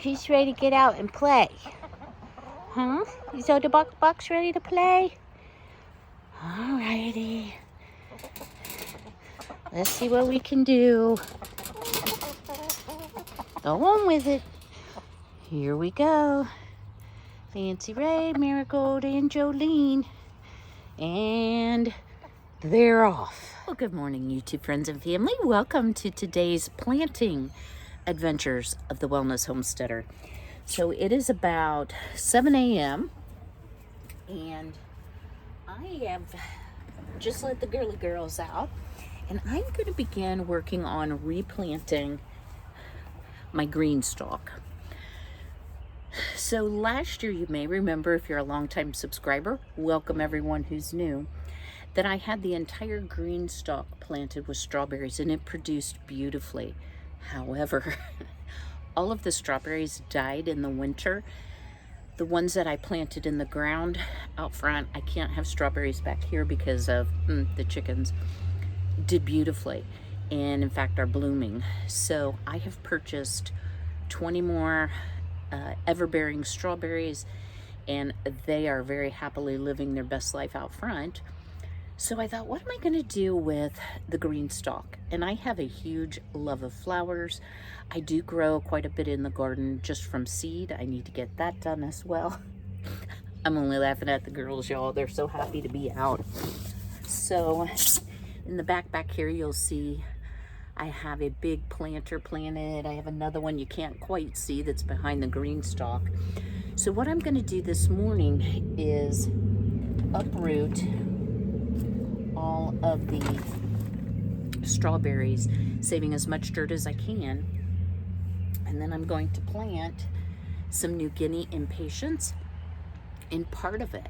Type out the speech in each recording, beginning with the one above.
He's ready to get out and play. Huh? Is the box ready to play? Alrighty. Let's see what we can do. Go on with it. Here we go. Fancy Ray, Marigold, and Jolene. And they're off. Well, good morning, YouTube friends and family. Welcome to today's planting adventures of the Wellness Homesteader. So it is about 7 a.m. and I have just let the girly girls out, and I'm going to begin working on replanting my GreenStalk. So last year, you may remember, if you're a longtime subscriber, welcome everyone who's new, that I had the entire GreenStalk planted with strawberries, and it produced beautifully. However, all of the strawberries died in the winter. The ones that I planted in the ground out front, I can't have strawberries back here because of the chickens, did beautifully, and in fact are blooming. So I have purchased 20 more ever-bearing strawberries, and they are very happily living their best life out front. So I thought, what am I going to do with the GreenStalk? And I have a huge love of flowers. I do grow quite a bit in the garden just from seed. I need to get that done as well. I'm only laughing at the girls, y'all. They're so happy to be out. So in the back here, you'll see I have a big planter planted. I have another one you can't quite see that's behind the GreenStalk. So what I'm going to do this morning is uproot all of the strawberries, saving as much dirt as I can, and then I'm going to plant some New Guinea impatiens in part of it.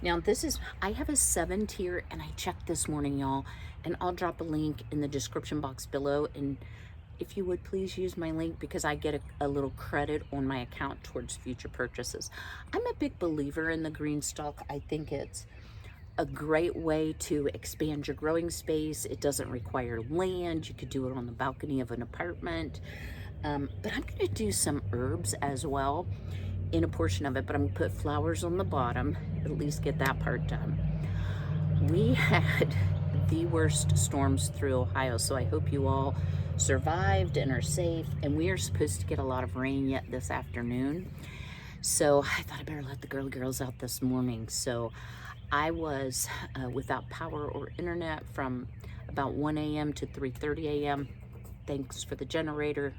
Now this is, I have a 7-tier, and I checked this morning, y'all, and I'll drop a link in the description box below, and if you would please use my link, because I get a little credit on my account towards future purchases. I'm a big believer in the GreenStalk. I think it's a great way to expand your growing space. It doesn't require land. You could do it on the balcony of an apartment. But I'm going to do some herbs as well in a portion of it, but I'm going to put flowers on the bottom, at least get that part done. We had the worst storms through Ohio, so I hope you all survived and are safe. And we are supposed to get a lot of rain yet this afternoon. So I thought I better let the girls out this morning. So I was without power or internet from about 1 a.m. to 3:30 a.m. Thanks for the generator.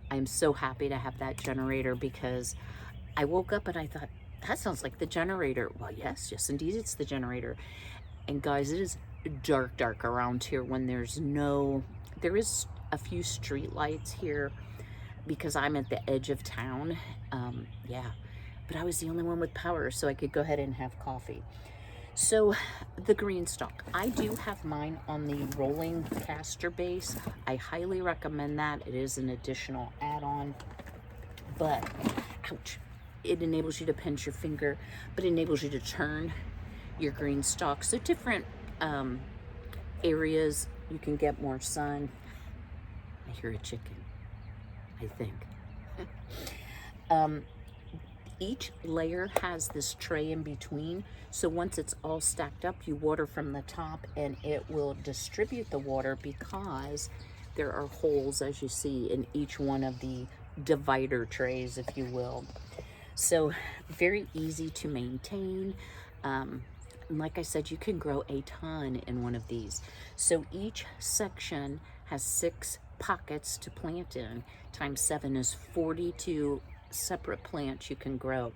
I'm so happy to have that generator, because I woke up and I thought, that sounds like the generator. Well, yes, indeed, it's the generator. And guys, it is dark around here when there is a few street lights here because I'm at the edge of town. Yeah. But I was the only one with power, so I could go ahead and have coffee. So the GreenStalk, I do have mine on the rolling caster base. I highly recommend that. It is an additional add-on, but ouch, it enables you to pinch your finger, but it enables you to turn your GreenStalk. So different areas, you can get more sun. I hear a chicken, I think. Each layer has this tray in between, so once it's all stacked up, you water from the top, and it will distribute the water because there are holes, as you see, in each one of the divider trays, if you will. So very easy to maintain. Like I said, you can grow a ton in one of these. So each section has 6 pockets to plant in. Times 7 is 42 separate plants you can grow.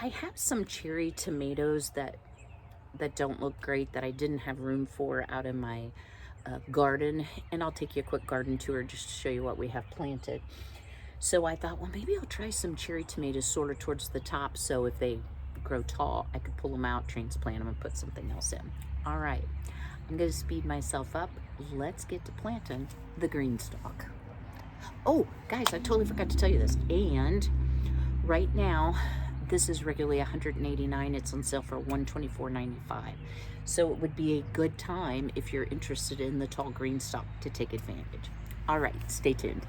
I have some cherry tomatoes that don't look great, that I didn't have room for out in my garden, and I'll take you a quick garden tour just to show you what we have planted. So I thought, well, maybe I'll try some cherry tomatoes sort of towards the top, so if they grow tall, I could pull them out, transplant them, and put something else in. All right, I'm going to speed myself up. Let's get to planting the GreenStalk. Oh, guys, I totally forgot to tell you this. And right now, this is regularly $189. It's on sale for $124.95. So it would be a good time if you're interested in the tall GreenStalk to take advantage. All right, stay tuned.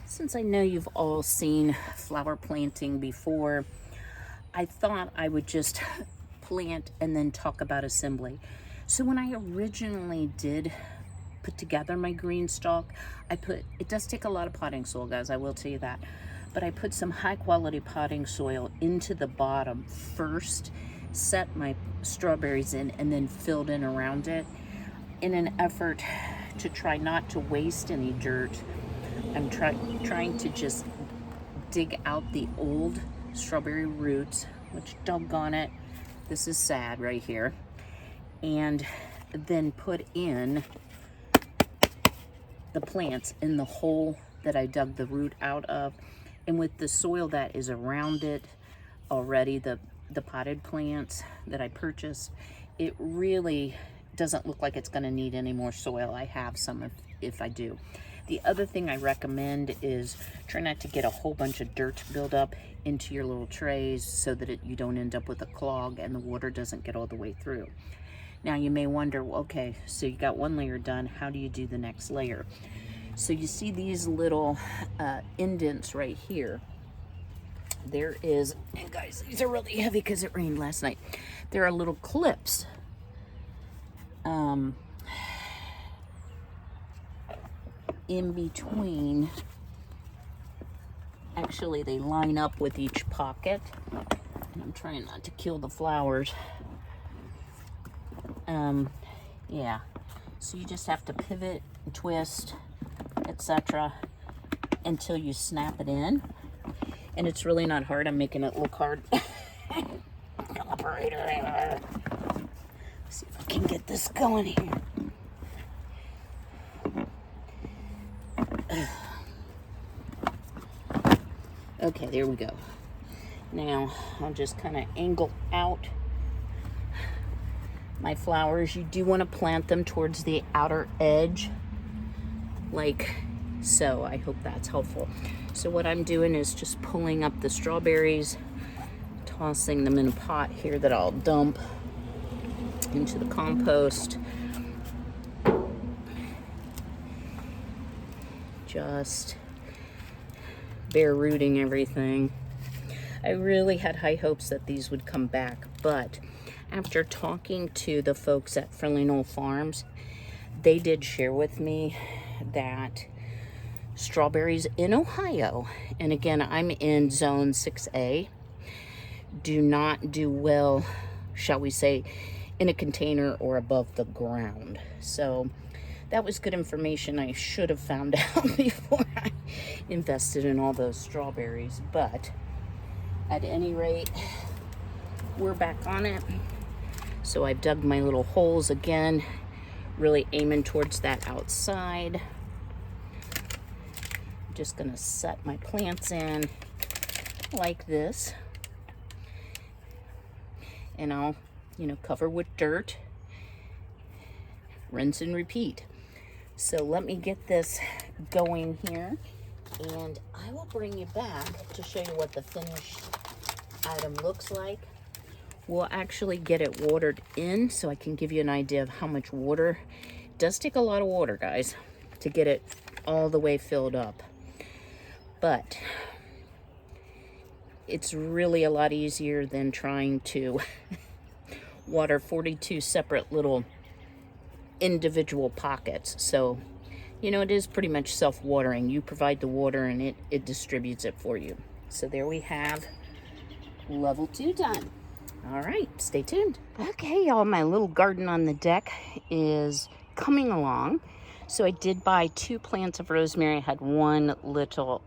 Since I know you've all seen flower planting before, I thought I would just plant and then talk about assembly. So when I originally did put together my GreenStalk, it does take a lot of potting soil, guys, I will tell you that. But I put some high quality potting soil into the bottom first, set my strawberries in, and then filled in around it in an effort to try not to waste any dirt. I'm trying to just dig out the old strawberry roots, which, doggone it, this is sad right here, and then put in the plants in the hole that I dug the root out of. And with the soil that is around it already, the potted plants that I purchased, it really doesn't look like it's going to need any more soil. I have some if I do. The other thing I recommend is try not to get a whole bunch of dirt buildup into your little trays so that you don't end up with a clog and the water doesn't get all the way through. Now you may wonder, well, okay, so you got one layer done, how do you do the next layer? So you see these little indents right here. There is, and guys, these are really heavy because it rained last night. There are little clips. In between, actually they line up with each pocket, and I'm trying not to kill the flowers. Yeah, so you just have to pivot and twist, etc., until you snap it in, and it's really not hard. I'm making it look hard. Operator, see if I can get this going here. Okay, there we go. Now I'll just kind of angle out my flowers. You do want to plant them towards the outer edge, like so. I hope that's helpful. So what I'm doing is just pulling up the strawberries, tossing them in a pot here that I'll dump into the compost. Just bare rooting everything. I really had high hopes that these would come back, but after talking to the folks at Friendly Knoll Farms, they did share with me that strawberries in Ohio, and again, I'm in zone 6A, do not do well, shall we say, in a container or above the ground. So that was good information I should have found out before I invested in all those strawberries. But at any rate, we're back on it. So I've dug my little holes again, really aiming towards that outside. I'm just gonna set my plants in like this. And I'll, cover with dirt, rinse and repeat. So let me get this going here, and I will bring you back to show you what the finished item looks like. We'll actually get it watered in so I can give you an idea of how much water. It does take a lot of water, guys, to get it all the way filled up. But it's really a lot easier than trying to water 42 separate little individual pockets. So, it is pretty much self-watering. You provide the water and it distributes it for you. So there we have level 2 done. All right, stay tuned. Okay, y'all, my little garden on the deck is coming along. So I did buy 2 plants of rosemary. I had one little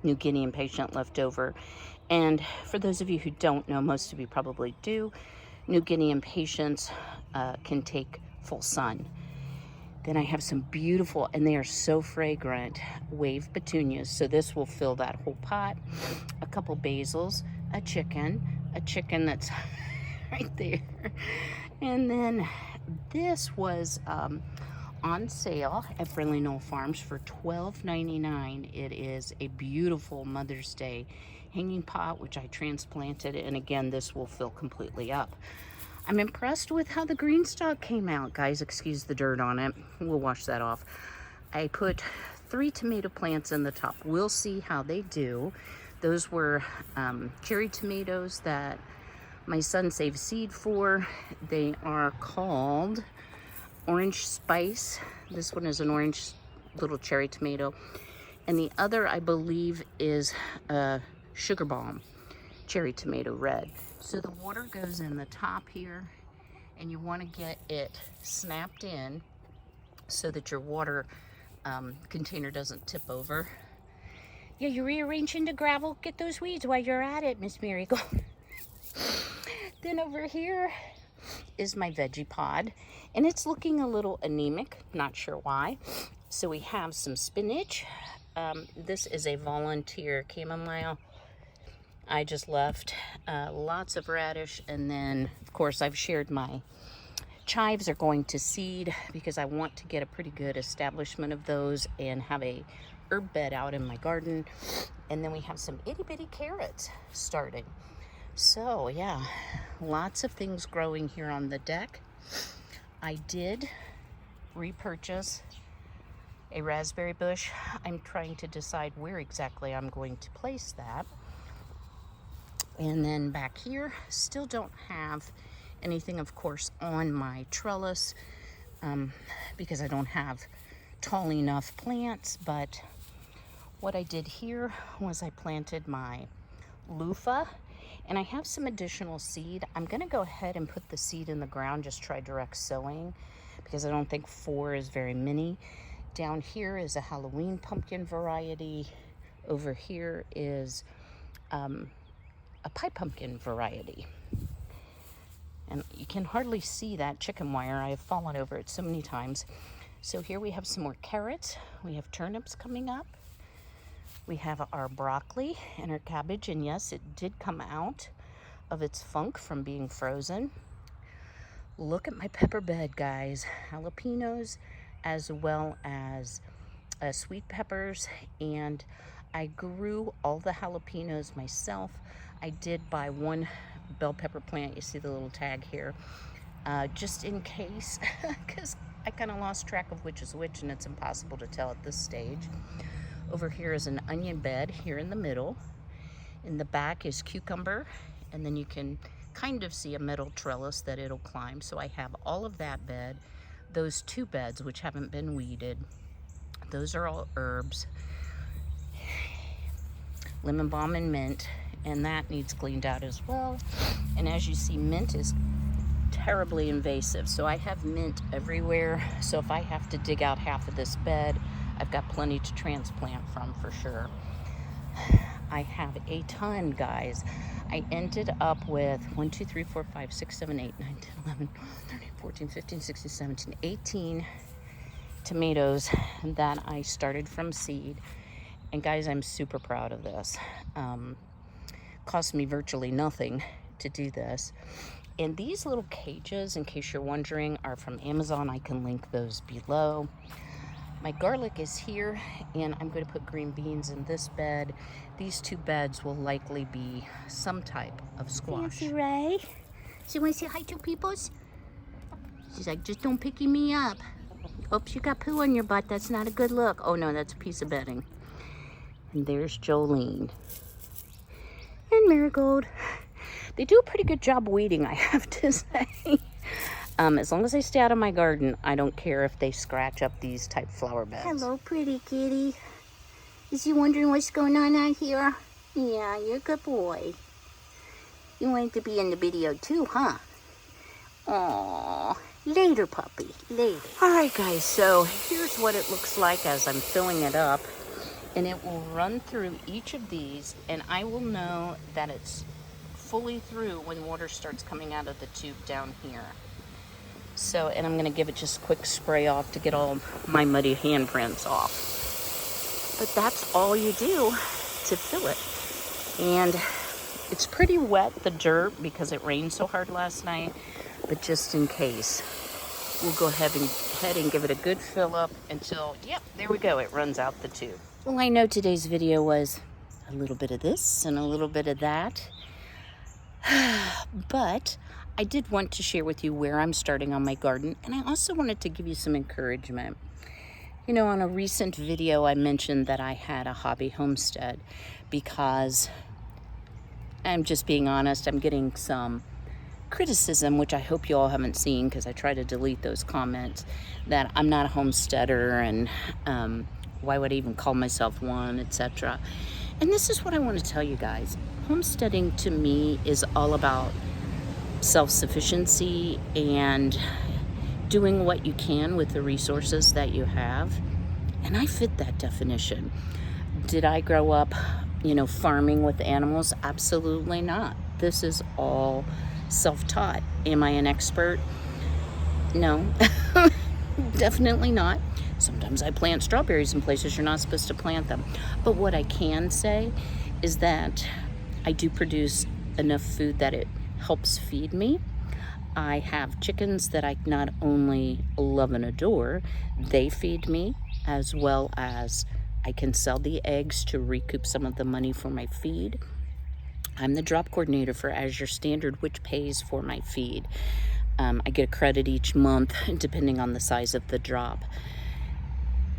New Guinea impatient left over. And for those of you who don't know, most of you probably do, New Guinea impatiens can take full sun. Then I have some beautiful, and they are so fragrant, wave petunias. So this will fill that whole pot. A couple basils, a chicken that's right there. And then this was on sale at Friendly Knoll Farms for $12.99. It is a beautiful Mother's Day hanging pot, which I transplanted, and again, this will fill completely up. I'm impressed with how the GreenStalk came out, guys. Excuse the dirt on it. We'll wash that off. I put 3 tomato plants in the top. We'll see how they do. Those were cherry tomatoes that my son saved seed for. They are called Orange Spice. This one is an orange little cherry tomato. And the other, I believe, is Sugar Bomb cherry tomato red. So the water goes in the top here, and you want to get it snapped in so that your water container doesn't tip over. Yeah, you're rearranging the gravel. Get those weeds while you're at it, Miss Marigold. Then over here is my veggie pod, and it's looking a little anemic, not sure why. So we have some spinach. This is a volunteer chamomile I just left. Lots of radish, and then of course I've shared my chives are going to seed because I want to get a pretty good establishment of those and have a herb bed out in my garden. And then we have some itty bitty carrots starting. So yeah, lots of things growing here on the deck. I did repurchase a raspberry bush. I'm trying to decide where exactly I'm going to place that. And then back here, still don't have anything, of course, on my trellis because I don't have tall enough plants. But what I did here was I planted my loofah, and I have some additional seed. I'm going to go ahead and put the seed in the ground, just try direct sowing, because I don't think 4 is very many. Down here is a Halloween pumpkin variety. Over here is a pie pumpkin variety. And you can hardly see that chicken wire. I have fallen over it so many times. So here we have some more carrots. We have turnips coming up. We have our broccoli and our cabbage. And yes, it did come out of its funk from being frozen. Look at my pepper bed, guys. Jalapenos as well as sweet peppers. And I grew all the jalapenos myself. I did buy one bell pepper plant. You see the little tag here, just in case, because I kind of lost track of which is which, and it's impossible to tell at this stage. Over here is an onion bed here in the middle. In the back is cucumber, and then you can kind of see a metal trellis that it'll climb. So I have all of that bed. Those 2 beds, which haven't been weeded, those are all herbs. Lemon balm and mint, and that needs cleaned out as well. And as you see, mint is terribly invasive, so I have mint everywhere. So if I have to dig out half of this bed, I've got plenty to transplant from for sure. I have a ton, guys. I ended up with 1, 2, 3, 4, 5, 6, 7, 8, 9, 10, 11, 12, 13, 14, 15, 16, 17, 18 tomatoes that I started from seed. And guys, I'm super proud of this. Cost me virtually nothing to do this. And these little cages, in case you're wondering, are from Amazon. I can link those below. My garlic is here, and I'm going to put green beans in this bed. These 2 beds will likely be some type of squash. Fancy Ray. She want to say hi to peoples? She's like, just don't picky me up. Oops, you got poo on your butt. That's not a good look. Oh no, that's a piece of bedding. And there's Jolene. And Marigold. They do a pretty good job weeding, I have to say. As long as they stay out of my garden, I don't care if they scratch up these type flower beds. Hello, pretty kitty. Is you wondering what's going on out here? Yeah, you're a good boy. You wanted to be in the video too, huh? Aww. Later, puppy. Later. Alright, guys, so here's what it looks like as I'm filling it up. And it will run through each of these, and I will know that it's fully through when water starts coming out of the tube down here. So, and I'm going to give it just a quick spray off to get all my muddy handprints off. But that's all you do to fill it. And it's pretty wet, the dirt, because it rained so hard last night. But just in case, we'll go ahead and give it a good fill up until, yep, there we go, it runs out the tube. Well, I know today's video was a little bit of this and a little bit of that. But I did want to share with you where I'm starting on my garden, and I also wanted to give you some encouragement. You know, on a recent video, I mentioned that I had a hobby homestead because I'm just being honest, I'm getting some criticism, which I hope you all haven't seen because I try to delete those comments, that I'm not a homesteader and why would I even call myself one, etc. And this is what I want to tell you guys. Homesteading to me is all about self-sufficiency and doing what you can with the resources that you have. And I fit that definition. Did I grow up, farming with animals? Absolutely not. This is all self-taught. Am I an expert? No, definitely not. Sometimes I plant strawberries in places you're not supposed to plant them. But what I can say is that I do produce enough food that it helps feed me. I have chickens that I not only love and adore, they feed me, as well as I can sell the eggs to recoup some of the money for my feed. I'm the drop coordinator for Azure Standard, which pays for my feed. I get a credit each month, depending on the size of the drop.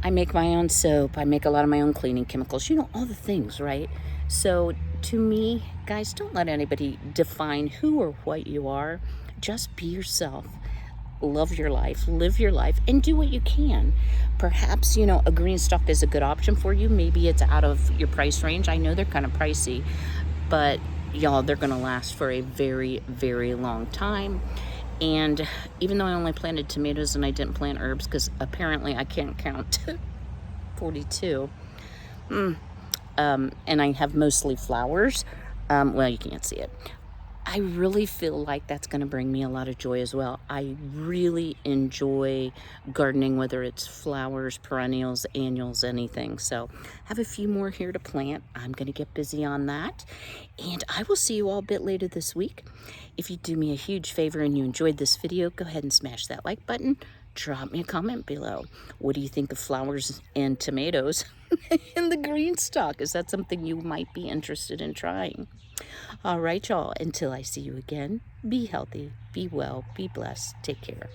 I make my own soap. I make a lot of my own cleaning chemicals. All the things, right? So to me, guys, don't let anybody define who or what you are. Just be yourself. Love your life, live your life, and do what you can. Perhaps, a GreenStalk is a good option for you. Maybe it's out of your price range. I know they're kind of pricey, but y'all, they're going to last for a very, very long time. And even though I only planted tomatoes and I didn't plant herbs, because apparently I can't count 42, and I have mostly flowers, well, you can't see it. I really feel like that's going to bring me a lot of joy as well. I really enjoy gardening, whether it's flowers, perennials, annuals, anything. So I have a few more here to plant. I'm going to get busy on that. And I will see you all a bit later this week. If you do me a huge favor and you enjoyed this video, go ahead and smash that like button. Drop me a comment below. What do you think of flowers and tomatoes in the GreenStalk? Is that something you might be interested in trying? All right, y'all. Until I see you again, be healthy, be well, be blessed. Take care.